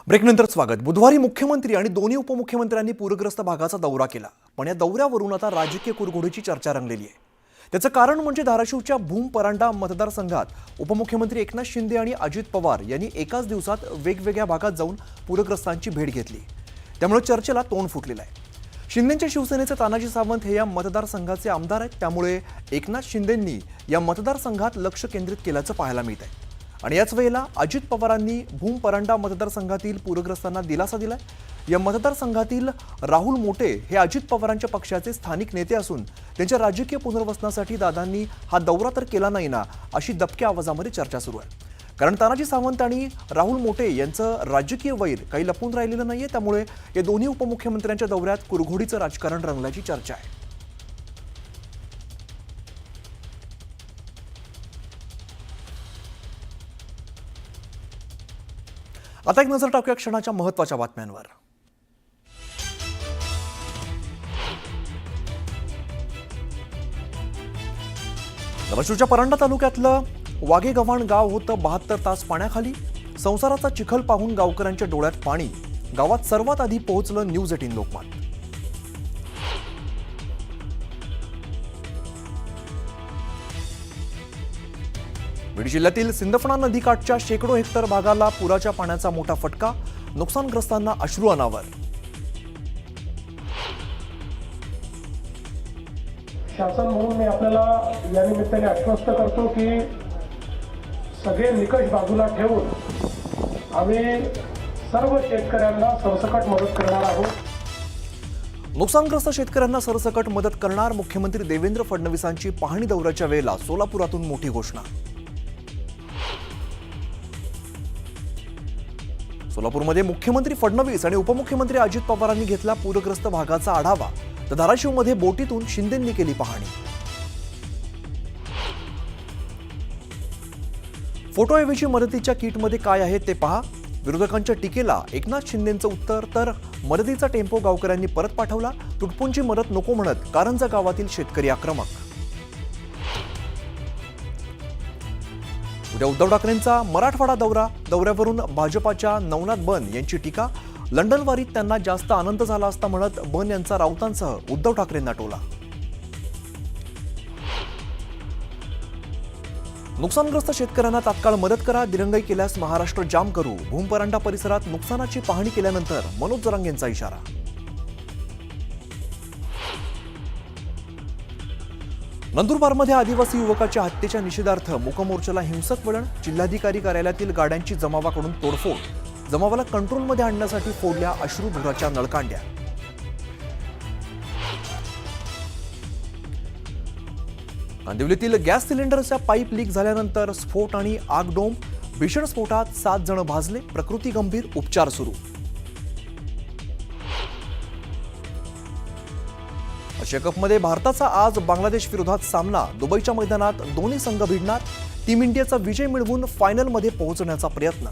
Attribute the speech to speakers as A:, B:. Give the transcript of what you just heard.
A: ब्रेकनंतर स्वागत। बुधवारी मुख्यमंत्री आणि दोन्ही उपमुख्यमंत्र्यांनी पूरग्रस्त भागाचा दौरा केला, पण या दौऱ्यावरून आता राजकीय कुरघोडीची चर्चा रंगलेली आहे। त्याचं कारण म्हणजे धाराशिवच्या भूम परांडा मतदारसंघात उपमुख्यमंत्री एकनाथ शिंदे आणि अजित पवार यांनी एकाच दिवसात वेगवेगळ्या भागात जाऊन पूरग्रस्तांची भेट घेतली। त्यामुळे चर्चेला तोंड फुटलेलं आहे। शिंदेंच्या शिवसेनेचे तानाजी सावंत हे या मतदारसंघाचे आमदार आहेत, त्यामुळे एकनाथ शिंदेंनी या मतदारसंघात लक्ष केंद्रित केल्याचं पाहायला मिळत आहे। आणि याच वेळेला अजित पवारांनी भूम परांडा मतदारसंघातील पूरग्रस्तांना दिलासा दिलाय। या मतदारसंघातील राहुल मोटे हे अजित पवारांच्या पक्षाचे स्थानिक नेते असून त्यांच्या राजकीय पुनर्वसनासाठी दादांनी हा दौरा तर केला नाही ना, अशी दबक्या आवाजामध्ये चर्चा सुरू आहे। कारण तानाजी सावंत आणि राहुल मोटे यांचं राजकीय वैर काही लपून राहिलेलं नाहीये, त्यामुळे या दोन्ही उपमुख्यमंत्र्यांच्या दौऱ्यात कुरघोडीचं राजकारण रंगल्याची चर्चा आहे। आता एक नजर टाकूया क्षणाच्या महत्त्वाच्या बातम्यांवर। धाराशिवच्या परांडा तालुक्यातलं वाघेगव्हाण गाव होतं 72 तास पाण्याखाली। संसाराचा चिखल पाहून गावकऱ्यांच्या डोळ्यात पाणी। गावात सर्वात आधी पोहोचलं न्यूज 18 लोकमत। बीड जिल्ह्यातील सिंदफणा नदीकाठच्या शेकडो हेक्टर भागाला पुराच्या पाण्याचा मोठा फटका। नुकसानग्रस्तांना अश्रू अनावर।
B: शासन म्हणून मी आपल्याला या निमित्ताने आश्वस्त करतो की सगळे निकष बाजूला ठेवून आम्ही सर्व शेतकऱ्यांना सरसकट मदत करणार आहोत।
A: नुकसानग्रस्त शेतकऱ्यांना सरसकट मदत करणार। मुख्यमंत्री देवेंद्र फडणवीसांची पाहणी दौऱ्याच्या वेळेला सोलापुरातून मोठी घोषणा। सोलापूरमध्ये मुख्यमंत्री फडणवीस आणि उपमुख्यमंत्री अजित पवारांनी घेतला पूरग्रस्त भागाचा आढावा, तर धाराशिवमध्ये बोटीतून शिंदेंनी केली पाहणी। फोटोऐवजी मदतीच्या किटमध्ये काय आहे ते पहा। विरोधकांच्या टीकेला एकनाथ शिंदेंचं उत्तर, तर मदतीचा टेम्पो गावकऱ्यांनी परत पाठवला। तुटपुंची मदत नको म्हणत कारंजा गावातील शेतकरी आक्रमक। उद्या उद्धव ठाकरेंचा मराठवाडा दौऱ्यावरून भाजपाच्या नवनाथ बन यांची टीका। लंडनवारीत त्यांना जास्त आनंद झाला असता म्हणत बन यांचा राऊतांसह उद्धव ठाकरेंना टोला। नुकसानग्रस्त शेतकऱ्यांना तात्काळ मदत करा, दिरंगाई केल्यास महाराष्ट्र जाम करू। भूम परांडा परिसरात नुकसानाची पाहणी केल्यानंतर मनोज जरांगेंचा इशारा। नंदुरबारमध्ये आदिवासी युवकाच्या हत्येच्या निषेधार्थ मूकमोर्चाला हिंसक वळण। जिल्हाधिकारी कार्यालयातील गाड्यांची जमावाकडून तोडफोड। जमावाला कंट्रोलमध्ये आणण्यासाठी फोडल्या अश्रुधुराच्या नळकांड्या। कांदिवलीतील गॅस सिलेंडरचा पाईप लीक झाल्यानंतर स्फोट आणि आगडोंब। भीषण स्फोटात 7 जण भाजले, प्रकृती गंभीर, उपचार सुरू। एशिया कपमध्ये भारताचा आज बांगलादेश विरोधात सामना। दुबईच्या मैदानात दोन्ही संघ भिडणार। टीम इंडियाचा विजय मिळवून फायनलमध्ये पोहोचण्याचा प्रयत्न।